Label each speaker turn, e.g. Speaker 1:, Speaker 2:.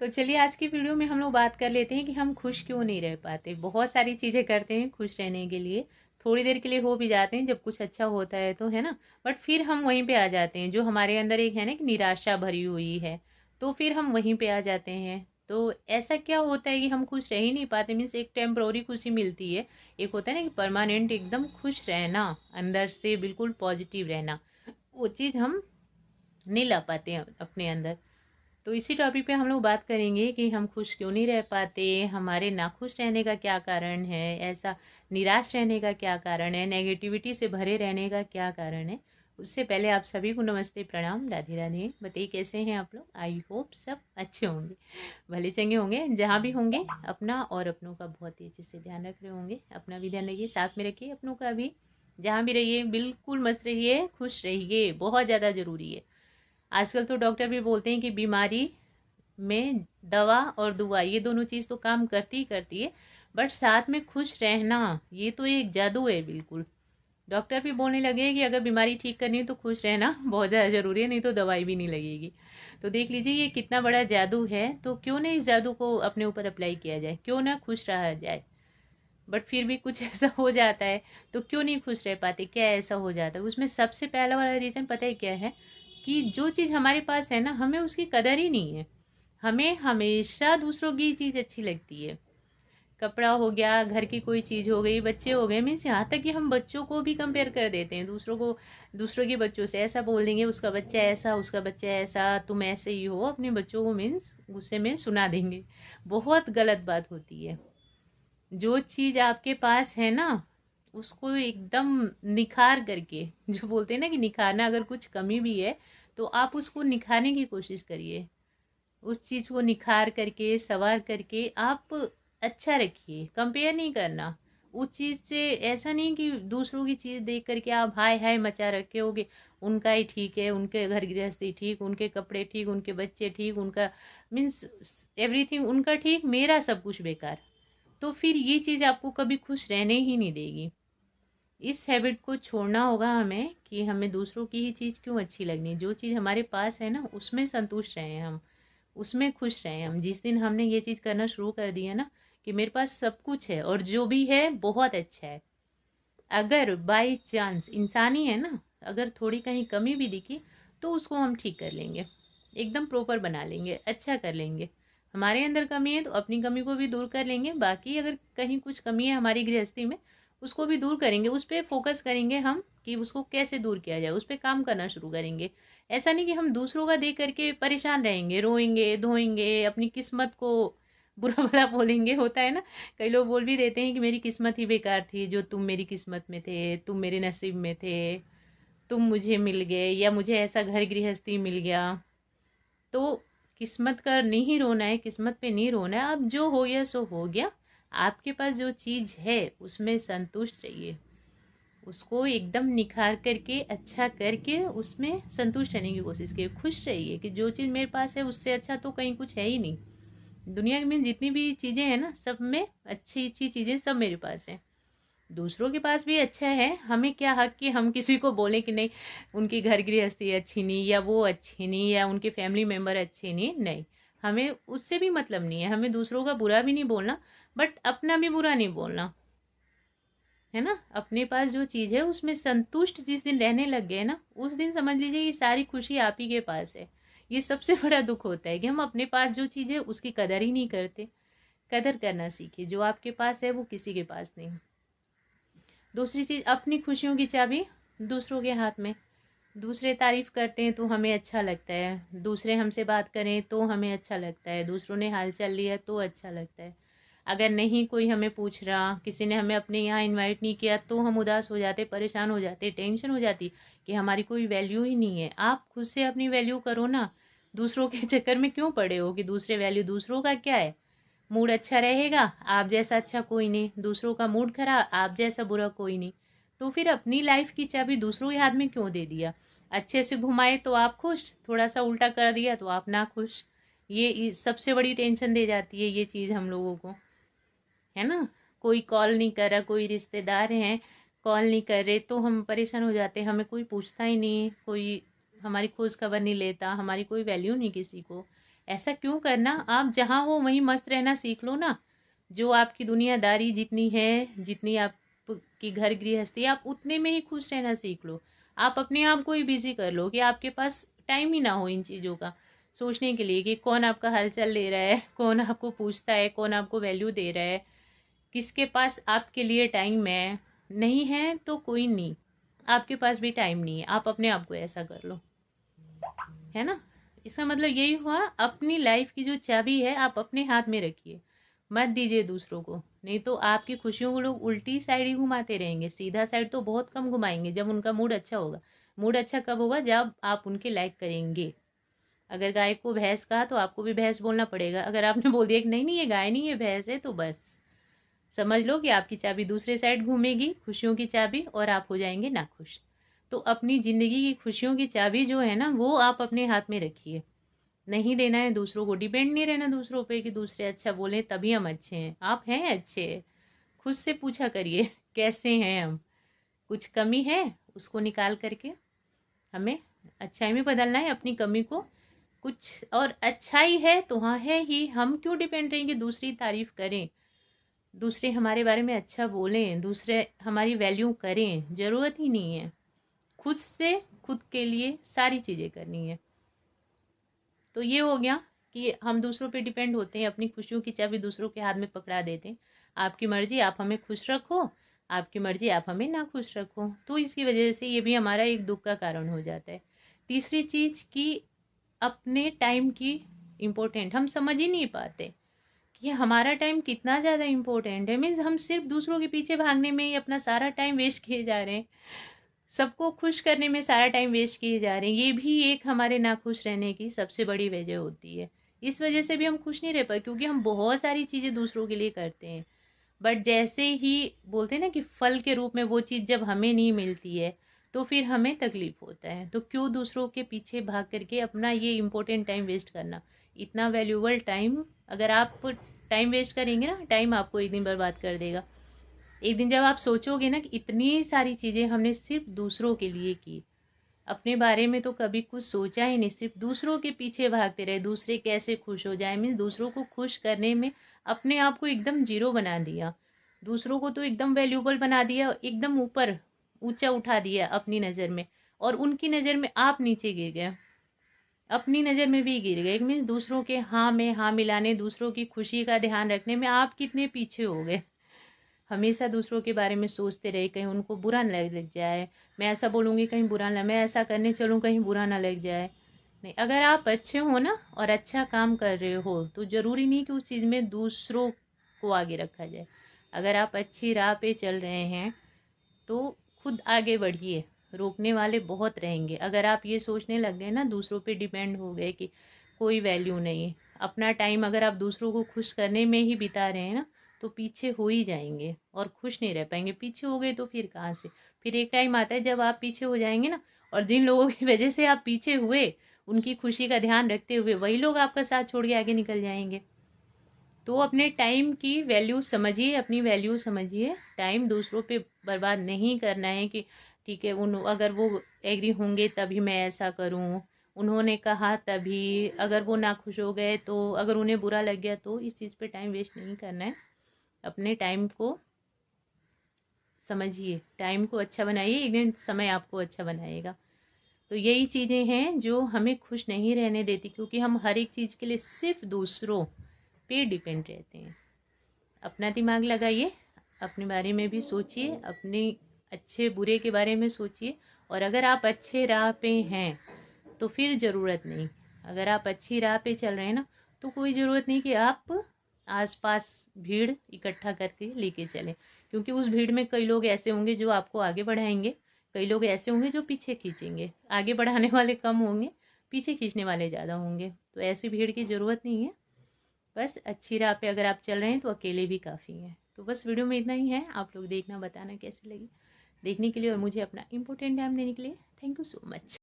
Speaker 1: तो चलिए आज की वीडियो में हम लोग बात कर लेते हैं कि हम खुश क्यों नहीं रह पाते। बहुत सारी चीज़ें करते हैं खुश रहने के लिए, थोड़ी देर के लिए हो भी जाते हैं जब कुछ अच्छा होता है तो, है ना। बट फिर हम वहीं पे आ जाते हैं, जो हमारे अंदर एक है ना कि निराशा भरी हुई है, तो फिर हम वहीं पे आ जाते हैं। तो ऐसा क्या होता है कि हम खुश रह ही नहीं पाते। मीन्स एक टेम्प्रोरी खुशी मिलती है, एक होता है ना कि परमानेंट एकदम खुश रहना, अंदर से बिल्कुल पॉजिटिव रहना, वो चीज़ हम नहीं ला पाते हैं अपने अंदर। तो इसी टॉपिक पे हम लोग बात करेंगे कि हम खुश क्यों नहीं रह पाते, हमारे नाखुश रहने का क्या कारण है, ऐसा निराश रहने का क्या कारण है, नेगेटिविटी से भरे रहने का क्या कारण है। उससे पहले आप सभी को नमस्ते, प्रणाम, राधे राधे। बताइए कैसे हैं आप लोग। आई होप सब अच्छे होंगे, भले चंगे होंगे। जहाँ भी होंगे अपना और अपनों का बहुत ही अच्छे से ध्यान रख रहे होंगे। अपना भी ध्यान रखिए, साथ में रखिए अपनों का भी। जहाँ भी रहिए बिल्कुल मस्त रहिए, खुश रहिए, बहुत ज़्यादा ज़रूरी है। आजकल तो डॉक्टर भी बोलते हैं कि बीमारी में दवा और दुआ ये दोनों चीज़ तो काम करती ही करती है, बट साथ में खुश रहना ये तो एक जादू है बिल्कुल। डॉक्टर भी बोलने लगे हैं कि अगर बीमारी ठीक करनी है तो खुश रहना बहुत ज़्यादा ज़रूरी है, नहीं तो दवाई भी नहीं लगेगी। तो देख लीजिए ये कितना बड़ा जादू है। तो क्यों ना इस जादू को अपने ऊपर अप्लाई किया जाए, क्यों ना खुश रहा जाए। बट फिर भी कुछ ऐसा हो जाता है, तो क्यों नहीं खुश रह पाते, क्या ऐसा हो जाता है। उसमें सबसे पहला वाला रीज़न पता है क्या है, कि जो चीज़ हमारे पास है ना, हमें उसकी कदर ही नहीं है। हमें हमेशा दूसरों की चीज़ अच्छी लगती है। कपड़ा हो गया, घर की कोई चीज़ हो गई, बच्चे हो गए। मीन्स यहाँ तक कि हम बच्चों को भी कंपेयर कर देते हैं दूसरों को, दूसरों के बच्चों से। ऐसा बोल देंगे उसका बच्चा ऐसा, उसका बच्चा ऐसा, तुम ऐसे ही हो, अपने बच्चों को मीन्स गुस्से में सुना देंगे। बहुत गलत बात होती है। जो चीज़ आपके पास है ना, उसको एकदम निखार करके, जो बोलते हैं ना कि निखारना, अगर कुछ कमी भी है तो आप उसको निखारने की कोशिश करिए। उस चीज़ को निखार करके, सवार करके आप अच्छा रखिए। कंपेयर नहीं करना उस चीज़ से। ऐसा नहीं कि दूसरों की चीज़ देख करके आप हाय हाय मचा रखे होगे, उनका ही ठीक है, उनके घर गृहस्थी ठीक, उनके कपड़े ठीक, उनके बच्चे ठीक, उनका मीन्स एवरीथिंग उनका ठीक, मेरा सब कुछ बेकार। तो फिर ये चीज़ आपको कभी खुश रहने ही नहीं देगी। इस हैबिट को छोड़ना होगा हमें, कि हमें दूसरों की ही चीज़ क्यों अच्छी लगनी। जो चीज़ हमारे पास है ना, उसमें संतुष्ट रहें हम, उसमें खुश रहें हम। जिस दिन हमने ये चीज़ करना शुरू कर दिया ना, कि मेरे पास सब कुछ है और जो भी है बहुत अच्छा है, अगर बाई चांस इंसान ही है ना, अगर थोड़ी कहीं कमी भी दिखी तो उसको हम ठीक कर लेंगे, एकदम प्रॉपर बना लेंगे, अच्छा कर लेंगे। हमारे अंदर कमी है तो अपनी कमी को भी दूर कर लेंगे। बाकी अगर कहीं कुछ कमी है हमारी गृहस्थी में, उसको भी दूर करेंगे, उस पर फोकस करेंगे हम कि उसको कैसे दूर किया जाए, उस पर काम करना शुरू करेंगे। ऐसा नहीं कि हम दूसरों का देख करके परेशान रहेंगे, रोएंगे धोएंगे, अपनी किस्मत को बुरा भला बोलेंगे। होता है ना, कई लोग बोल भी देते हैं कि मेरी किस्मत ही बेकार थी, जो तुम मेरी किस्मत में थे, तुम मेरे नसीब में थे, तुम मुझे मिल गए, या मुझे ऐसा घर गृहस्थी मिल गया। तो किस्मत का नहीं रोना है, किस्मत पे नहीं रोना है। अब जो हो गया सो हो गया। आपके पास जो चीज़ है उसमें संतुष्ट रहिए, उसको एकदम निखार करके, अच्छा करके उसमें संतुष्ट रहने की कोशिश कीजिए। खुश रहिए कि जो चीज़ मेरे पास है उससे अच्छा तो कहीं कुछ है ही नहीं। दुनिया में जितनी भी चीज़ें हैं ना, सब में अच्छी अच्छी चीज़ें सब मेरे पास हैं। दूसरों के पास भी अच्छा है, हमें क्या हक कि हम किसी को बोलें कि नहीं उनकी घर गृहस्थी अच्छी नहीं, या वो अच्छी नहीं, या उनके फैमिली मेम्बर अच्छे नहीं। नहीं, हमें उससे भी मतलब नहीं है। हमें दूसरों का बुरा भी नहीं बोलना, बट अपना भी बुरा नहीं बोलना, है ना। अपने पास जो चीज़ है उसमें संतुष्ट जिस दिन रहने लग गए ना, उस दिन समझ लीजिए ये सारी खुशी आप ही के पास है। ये सबसे बड़ा दुख होता है कि हम अपने पास जो चीज़ है उसकी कदर ही नहीं करते। कदर करना सीखिए, जो आपके पास है वो किसी के पास नहीं। दूसरी चीज़, अपनी खुशियों की चाबी दूसरों के हाथ में। दूसरे तारीफ करते हैं तो हमें अच्छा लगता है, दूसरे हमसे बात करें तो हमें अच्छा लगता है, दूसरों ने हालचाल लिया तो अच्छा लगता है। अगर नहीं कोई हमें पूछ रहा, किसी ने हमें अपने यहाँ इनवाइट नहीं किया, तो हम उदास हो जाते, परेशान हो जाते, टेंशन हो जाती कि हमारी कोई वैल्यू ही नहीं है। आप खुद से अपनी वैल्यू करो ना, दूसरों के चक्कर में क्यों पड़े हो कि दूसरे वैल्यू, दूसरों का क्या है। मूड अच्छा रहेगा, आप जैसा अच्छा कोई नहीं। दूसरों का मूड खराब, आप जैसा बुरा कोई नहीं। तो फिर अपनी लाइफ की चाबी दूसरों के हाथ में क्यों दे दिया। अच्छे से घुमाए तो आप खुश, थोड़ा सा उल्टा कर दिया तो आप ना खुश। ये सबसे बड़ी टेंशन दे जाती है ये चीज़ हम लोगों को, है ना। कोई कॉल नहीं कर रहा, कोई रिश्तेदार हैं कॉल नहीं कर रहे, तो हम परेशान हो जाते हैं। हमें कोई पूछता ही नहीं, कोई हमारी खोज खबर नहीं लेता, हमारी कोई वैल्यू नहीं किसी को। ऐसा क्यों करना, आप जहाँ हो वहीं मस्त रहना सीख लो ना। जो आपकी दुनियादारी जितनी है, जितनी आपकी घर गृहस्थी, आप उतने में ही खुश रहना सीख लो। आप अपने आप को ही बिजी कर लो कि आपके पास टाइम ही ना हो इन चीज़ों का सोचने के लिए कि कौन आपका हालचाल ले रहा है, कौन आपको पूछता है, कौन आपको वैल्यू दे रहा है, किसके पास आपके लिए टाइम है। नहीं है तो कोई नहीं, आपके पास भी टाइम नहीं है, आप अपने आप को ऐसा कर लो, है ना। इसका मतलब यही हुआ, अपनी लाइफ की जो चाबी है आप अपने हाथ में रखिए, मत दीजिए दूसरों को। नहीं तो आपकी खुशियों को लोग उल्टी साइड ही घुमाते रहेंगे, सीधा साइड तो बहुत कम घुमाएंगे जब उनका मूड अच्छा होगा। मूड अच्छा कब होगा, जब आप उनके लाइक करेंगे। अगर गाय को भैंस कहा तो आपको भी भैंस बोलना पड़ेगा। अगर आपने बोल दिया कि नहीं नहीं ये गाय नहीं ये भैंस है, तो बस समझ लो कि आपकी चाबी दूसरे साइड घूमेगी, खुशियों की चाबी, और आप हो जाएंगे नाखुश। तो अपनी ज़िंदगी की खुशियों की चाबी जो है ना, वो आप अपने हाथ में रखिए। नहीं देना है दूसरों को, डिपेंड नहीं रहना दूसरों पे कि दूसरे अच्छा बोलें तभी हम अच्छे हैं। आप हैं अच्छे, खुद से पूछा करिए कैसे हैं हम। कुछ कमी है उसको निकाल करके हमें अच्छाई में बदलना है अपनी कमी को। कुछ और अच्छाई है तो हाँ है ही, हम क्यों डिपेंड रहेंगे दूसरी तारीफ करें, दूसरे हमारे बारे में अच्छा बोलें, दूसरे हमारी वैल्यू करें, ज़रूरत ही नहीं है। खुद से खुद के लिए सारी चीज़ें करनी है। तो ये हो गया कि हम दूसरों पे डिपेंड होते हैं, अपनी खुशियों की चाबी दूसरों के हाथ में पकड़ा देते हैं। आपकी मर्जी आप हमें खुश रखो, आपकी मर्जी आप हमें ना खुश रखो। तो इसकी वजह से ये भी हमारा एक दुख का कारण हो जाता है। तीसरी चीज़ कि अपने टाइम की इम्पोर्टेंट हम समझ ही नहीं पाते कि हमारा टाइम कितना ज़्यादा इम्पोर्टेंट है। मीन्स हम सिर्फ दूसरों के पीछे भागने में ही अपना सारा टाइम वेस्ट किए जा रहे हैं, सबको खुश करने में सारा टाइम वेस्ट किए जा रहे हैं। ये भी एक हमारे नाखुश रहने की सबसे बड़ी वजह होती है। इस वजह से भी हम खुश नहीं रह पाए, क्योंकि हम बहुत सारी चीज़ें दूसरों के लिए करते हैं, बट जैसे ही बोलते हैं ना कि फल के रूप में वो चीज़ जब हमें नहीं मिलती है तो फिर हमें तकलीफ होता है। तो क्यों दूसरों के पीछे भाग करके अपना ये इम्पोर्टेंट टाइम वेस्ट करना। इतना वैल्यूबल टाइम अगर आप टाइम वेस्ट करेंगे ना, टाइम आपको एक दिन बर्बाद कर देगा। एक दिन जब आप सोचोगे ना कि इतनी सारी चीज़ें हमने सिर्फ दूसरों के लिए की, अपने बारे में तो कभी कुछ सोचा ही नहीं, सिर्फ दूसरों के पीछे भागते रहे, दूसरे कैसे खुश हो जाए। मीन्स दूसरों को खुश करने में अपने आप को एकदम जीरो बना दिया, दूसरों को तो एकदम वैल्यूबल बना दिया, एकदम ऊपर ऊंचा उठा दिया अपनी नज़र में, और उनकी नज़र में आप नीचे गिर गए, अपनी नज़र में भी गिर गए। मीन्स दूसरों के हाँ में हाँ मिलाने, दूसरों की खुशी का ध्यान रखने में आप कितने पीछे हो गए। हमेशा दूसरों के बारे में सोचते रहे, कहीं उनको बुरा न लग जाए, मैं ऐसा बोलूँगी कहीं बुरा ना, मैं ऐसा करने चलूँ कहीं बुरा ना लग जाए। नहीं, अगर आप अच्छे हो ना और अच्छा काम कर रहे हो तो ज़रूरी नहीं कि उस चीज़ में दूसरों को आगे रखा जाए। अगर आप अच्छी राह पे चल रहे हैं तो खुद आगे बढ़िए, रोकने वाले बहुत रहेंगे। अगर आप ये सोचने लग गए ना, दूसरों पे डिपेंड हो गए कि कोई वैल्यू नहीं, अपना टाइम अगर आप दूसरों को खुश करने में ही बिता रहे हैं ना, तो पीछे हो ही जाएंगे और खुश नहीं रह पाएंगे। पीछे हो गए तो फिर कहाँ से, फिर एक टाइम आता है जब आप पीछे हो जाएंगे ना, और जिन लोगों की वजह से आप पीछे हुए उनकी खुशी का ध्यान रखते हुए वही लोग आपका साथ छोड़ के आगे निकल जाएंगे। तो अपने टाइम की वैल्यू समझिए, अपनी वैल्यू समझिए। टाइम दूसरों पे बर्बाद नहीं करना है कि ठीक है उन अगर वो एग्री होंगे तभी मैं ऐसा करूं, उन्होंने कहा तभी, अगर वो ना खुश हो गए तो, अगर उन्हें बुरा लग गया तो, इस चीज़ पे टाइम वेस्ट नहीं करना है। अपने टाइम को समझिए, टाइम को अच्छा बनाइए, एक दिन समय आपको अच्छा बनाएगा। तो यही चीज़ें हैं जो हमें खुश नहीं रहने देती, क्योंकि हम हर एक चीज़ के लिए सिर्फ दूसरों पे डिपेंड रहते हैं। अपना दिमाग लगाइए, अपने बारे में भी सोचिए, अपने अच्छे बुरे के बारे में सोचिए। और अगर आप अच्छे राह पे हैं तो फिर ज़रूरत नहीं, अगर आप अच्छी राह पे चल रहे हैं ना, तो कोई ज़रूरत नहीं कि आप आसपास भीड़ इकट्ठा करके लेके चलें, क्योंकि उस भीड़ में कई लोग ऐसे होंगे जो आपको आगे बढ़ाएंगे, कई लोग ऐसे होंगे जो पीछे खींचेंगे। आगे बढ़ाने वाले कम होंगे, पीछे खींचने वाले ज़्यादा होंगे। तो ऐसी भीड़ की ज़रूरत नहीं है। बस अच्छी राह पे अगर आप चल रहे हैं तो अकेले भी काफ़ी हैं। तो बस वीडियो में इतना ही है, आप लोग देखना, बताना कैसी लगी। देखने के लिए और मुझे अपना इम्पोर्टेंट टाइम देने के लिए थैंक यू सो मच।